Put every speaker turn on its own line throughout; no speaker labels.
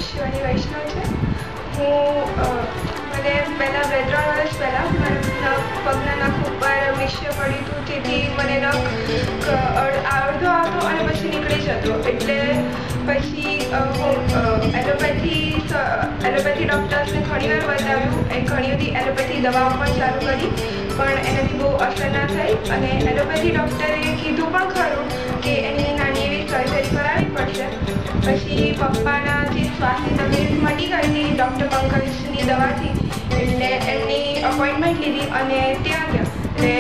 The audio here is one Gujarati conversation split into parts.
શિવાની વૈષ્ણવ છે। મને પહેલાં 2-3 વર્ષ પહેલાં મારા પગના નખ ઉપર વિષય પડ્યું હતું, જેથી મને નખ અડધો આવતો અને પછી નીકળી જતો। એટલે પછી હું એલોપેથી ડૉક્ટર્સને ઘણીવાર બતાવ્યું, ઘણી બધી એલોપેથી દવાઓ પણ ચાલુ કરી, પણ એનાથી બહુ અસર ના થઈ। અને એલોપેથી ડૉક્ટરે કીધું પણ ખરું કે એની નાની એવી સર્જરી કરાવવી પડશે। પછી પપ્પાના જે શ્વાસની તકલીફ મટી ગઈ હતી ડૉક્ટર પંકજની દવાથી, એટલે એમની અપોઇન્ટમેન્ટ લીધી અને ત્યાં ગયા। એટલે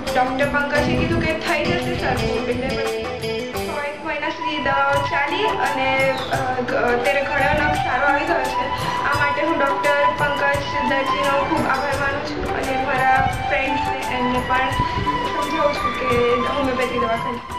ડૉક્ટર પંકજે કીધું કે થઈ જશે સરખું। એટલે પછી 6 મહિના સુધી દવાઓ ચાલી અને અત્યારે ઘણો નખ સારો આવી ગયો છે। આ માટે હું ડૉક્ટર પંકજ દરજીનો ખૂબ આભાર માનું છું અને મારા ફ્રેન્ડ્સને એમને પણ સમજાવું છું કે હોમિયોપેથી દવા ખાઈ।